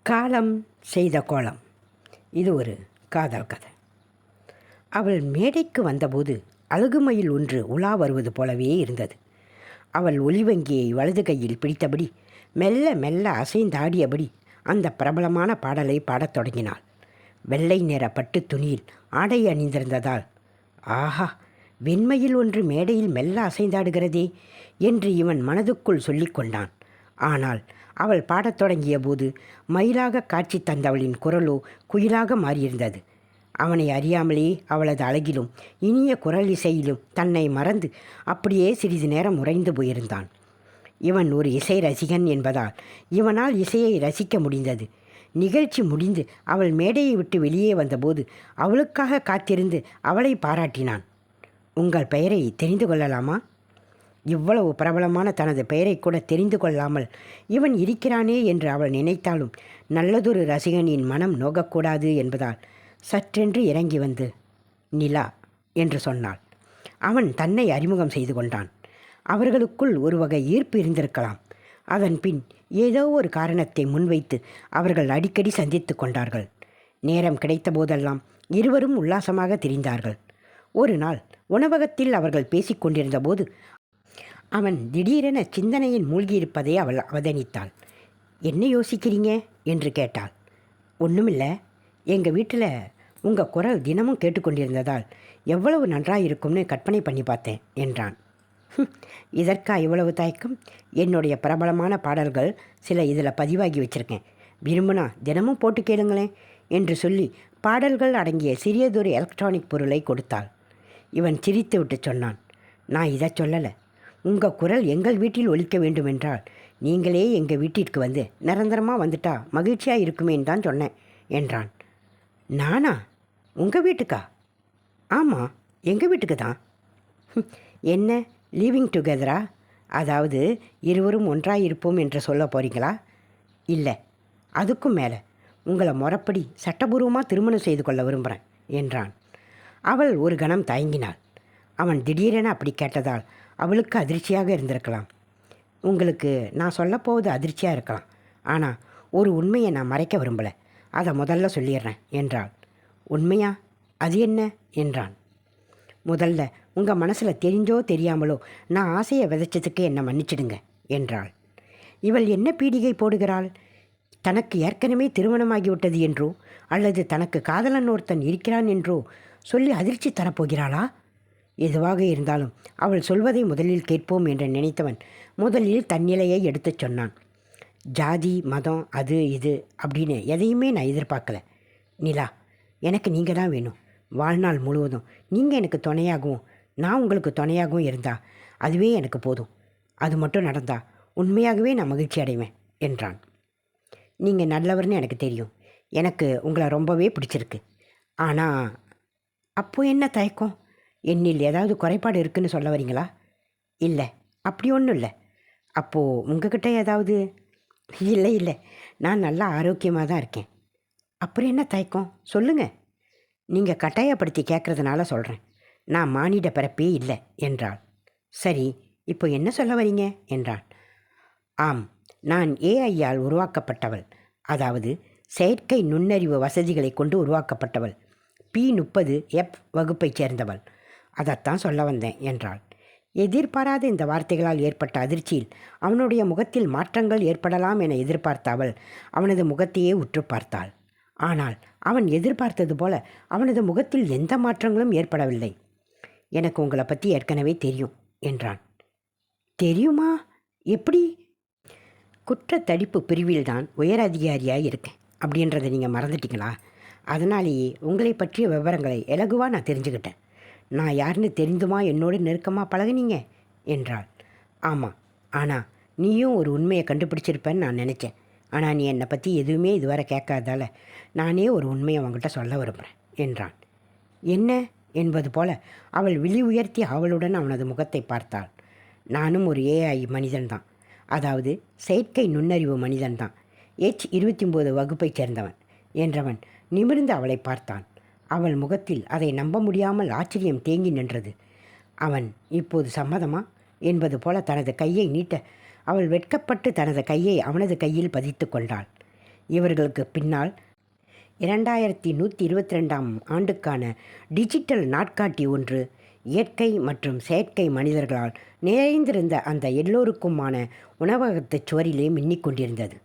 காலம் செய்த கோலம். இது ஒரு காதல் கதை. அவள் மேடைக்கு வந்தபோது அழகுமயில் ஒன்று உலா வருவது போலவே இருந்தது. அவள் ஒலிவங்கியை வலது கையில் பிடித்தபடி மெல்ல மெல்ல அசைந்தாடியபடி அந்த பிரபலமான பாடலை பாடத் தொடங்கினாள். வெள்ளை நிற பட்டு துணியில் ஆடை அணிந்திருந்ததால், ஆஹா, வெண்மையில் ஒன்று மேடையில் மெல்ல அசைந்தாடுகிறதே என்று இவன் மனதுக்குள் சொல்லி கொண்டான். ஆனால் அவள் பாடத் தொடங்கிய போது மயிலாக காட்சி தந்தவளின் குரலோ குயிலாக மாறியிருந்தது. அவனை அறியாமலே அவளது அழகிலும் இனிய குரல் இசையிலும் தன்னை மறந்து அப்படியே சிறிது நேரம் உறைந்து போயிருந்தான். இவன் ஒரு இசை ரசிகன் என்பதால் இவனால் இசையை ரசிக்க முடிந்தது. நிகழ்ச்சி முடிந்து அவள் மேடையை விட்டு வெளியே வந்தபோது அவளுக்காக காத்திருந்து அவளை பாராட்டினான். உங்கள் பெயரை தெரிந்து கொள்ளலாமா? இவ்வளவு பிரபலமான தனது பெயரை கூட தெரிந்து கொள்ளாமல் இவன் இருக்கிறானே என்று அவள் நினைத்தாலும் நல்லதொரு ரசிகனின் மனம் நோகக்கூடாது என்பதால் சற்றென்று இறங்கி வந்து நிலா என்று சொன்னாள். அவன் தன்னை அறிமுகம் செய்து கொண்டான். அவர்களுக்குள் ஒரு வகை ஈர்ப்பு இருந்திருக்கலாம். அதன் பின் ஏதோ ஒரு காரணத்தை முன்வைத்து அவர்கள் அடிக்கடி சந்தித்து கொண்டார்கள். நேரம் கிடைத்த போதெல்லாம் இருவரும் உல்லாசமாக திரிந்தார்கள். ஒரு நாள் உணவகத்தில் அவர்கள் பேசிக்கொண்டிருந்த போது அவன் திடீரென சிந்தனையில் மூழ்கியிருப்பதை அவள் அவதானித்தாள். என்ன யோசிக்கிறீங்க என்று கேட்டாள். ஒன்றுமில்லை, எங்கள் வீட்டில் உங்கள் குரல் தினமும் கேட்டுக்கொண்டிருந்ததால் எவ்வளவு நன்றாயிருக்கும்னு கற்பனை பண்ணி பார்த்தேன் என்றான். இதற்கா இவ்வளவு தயக்கம்? என்னுடைய பிரபலமான பாடல்கள் சில இதில் பதிவாகி வச்சுருக்கேன், விரும்புனா தினமும் போட்டு கேளுங்களேன் என்று சொல்லி பாடல்கள் அடங்கிய சிறியதொரு எலக்ட்ரானிக் பொருளை கொடுத்தாள். இவன் சிரித்து விட்டு சொன்னான், நான் இதை சொல்லலை. உங்கள் குரல் எங்கள் வீட்டில் ஒலிக்க வேண்டுமென்றால் நீங்களே எங்கள் வீட்டிற்கு வந்து நிரந்தரமாக வந்துட்டா மகிழ்ச்சியாக இருக்குமேன்னு தான் சொன்னேன் என்றான். நானா? உங்கள் வீட்டுக்கா? ஆமாம், எங்கள் வீட்டுக்கு தான். என்ன, லீவிங் டுகெதரா? அதாவது இருவரும் ஒன்றாக இருப்போம் என்று சொல்ல போகிறீங்களா? இல்லை, அதுக்கும் மேலே உங்களை முறைப்படி சட்டபூர்வமாக திருமணம் செய்து கொள்ள விரும்புகிறேன் என்றான். அவள் ஒரு கணம் தயங்கினாள். அவன் திடீரென அப்படி கேட்டதால் அவளுக்கு அதிர்ச்சியாக இருந்திருக்கலாம். உங்களுக்கு நான் சொல்லப்போவது அதிர்ச்சியாக இருக்கலாம், ஆனால் ஒரு உண்மையை நான் மறைக்க விரும்பலை, அதை முதல்ல சொல்லிடுறேன் என்றாள். உண்மையா? அது என்ன என்றான். முதல்ல உங்கள் மனசில் தெரிஞ்சோ தெரியாமலோ நான் ஆசையை விதைச்சதுக்கு என்னை மன்னிச்சிடுங்க என்றாள். இவள் என்ன பீடிகை போடுகிறாள்? தனக்கு ஏற்கனவே திருமணமாகிவிட்டது என்றோ அல்லது தனக்கு காதலன் ஒருத்தன் இருக்கிறான் என்றோ சொல்லி அதிர்ச்சி தரப்போகிறாளா? எதுவாக இருந்தாலும் அவள் சொல்வதை முதலில் கேட்போம் என்று நினைத்தவன் முதலில் தன்னிலையை எடுத்துச் சொன்னான். ஜாதி, மதம், அது இது அப்படின்னு எதையுமே நான் எதிர்பார்க்கல. நிலா, எனக்கு நீங்கள் தான் வேணும். வாழ்நாள் முழுவதும் நீங்கள் எனக்கு துணையாகவும் நான் உங்களுக்கு துணையாகவும் இருந்தால் அதுவே எனக்கு போதும். அது மட்டும் நடந்தால் உண்மையாகவே நான் மகிழ்ச்சி அடைவேன் என்றான். நீங்கள் நல்லவர்னு எனக்கு தெரியும். எனக்கு உங்களை ரொம்பவே பிடிச்சிருக்கு. ஆனால் அப்போ என்ன தயக்கம்? என்னில் ஏதாவது குறைபாடு இருக்குன்னு சொல்ல வரீங்களா? இல்லை, அப்படி ஒன்றும் இல்லை. அப்போது உங்ககிட்ட ஏதாவது? இல்லை இல்லை, நான் நல்லா ஆரோக்கியமாக தான் இருக்கேன். அப்புறம் என்ன தயக்கம்? சொல்லுங்கள். நீங்கள் கட்டாயப்படுத்தி கேட்குறதுனால சொல்கிறேன். நான் மானிட பிறப்பே இல்லை என்றாள். சரி, இப்போ என்ன சொல்ல வரீங்க என்றான். ஆம், நான் ஏஐயால் உருவாக்கப்பட்டவள், அதாவது செயற்கை நுண்ணறிவு வசதிகளை கொண்டு உருவாக்கப்பட்டவள். P30F வகுப்பைச் சேர்ந்தவள். அதைத்தான் சொல்ல வந்தேன் என்றாள். எதிர்பாராத இந்த வார்த்தைகளால் ஏற்பட்ட அதிர்ச்சியில் அவனுடைய முகத்தில் மாற்றங்கள் ஏற்படலாம் என எதிர்பார்த்த அவள் அவனது முகத்தையே உற்று பார்த்தாள். ஆனால் அவன் எதிர்பார்த்தது போல அவனது முகத்தில் எந்த மாற்றங்களும் ஏற்படவில்லை. எனக்கு உங்களை பற்றி ஏற்கனவே தெரியும் என்றான். தெரியுமா? எப்படி? குற்றத்தடுப்பு பிரிவில்தான் உயர் அதிகாரியாக இருக்கேன் அப்படின்றத நீங்கள் மறந்துட்டீங்களா? அதனாலேயே உங்களை பற்றிய விவரங்களை இலகுவாக நான் தெரிஞ்சுக்கிட்டேன். நான் யாருன்னு தெரிந்துமா என்னோடு நெருக்கமாக பழகுனீங்க என்றாள். ஆமாம், ஆனால் நீயும் ஒரு உண்மையை கண்டுபிடிச்சிருப்பேன்னு நான் நினச்சேன். ஆனால் நீ என்னை பற்றி எதுவுமே இதுவரை கேட்காதால நானே ஒரு உண்மையை அவங்ககிட்ட சொல்ல விரும்புகிறேன் என்றான். என்ன என்பது போல அவள் விழி உயர்த்தி அவளுடன் அவனது முகத்தை பார்த்தாள். நானும் ஒரு ஏஐ மனிதன்தான், அதாவது செயற்கை நுண்ணறிவு மனிதன்தான். H29 வகுப்பைச் சேர்ந்தவன் என்றவன் நிமிர்ந்து அவளை பார்த்தான். அவள் முகத்தில் அதை நம்ப முடியாமல் ஆச்சரியம் தேங்கி நின்றது. அவன் இப்போது சம்மதமா என்பது போல தனது கையை நீட்ட அவள் வெட்கப்பட்டு தனது கையை அவனது கையில் பதித்து கொண்டாள். இவர்களுக்கு பின்னால் 2122ஆம் ஆண்டுக்கான டிஜிட்டல் நாட்காட்டி ஒன்று இயற்கை மற்றும் செயற்கை மனிதர்களால் நிறைந்திருந்த அந்த எல்லோருக்குமான உணவகத்துச் சுவரிலே மின்னிக் கொண்டிருந்தது.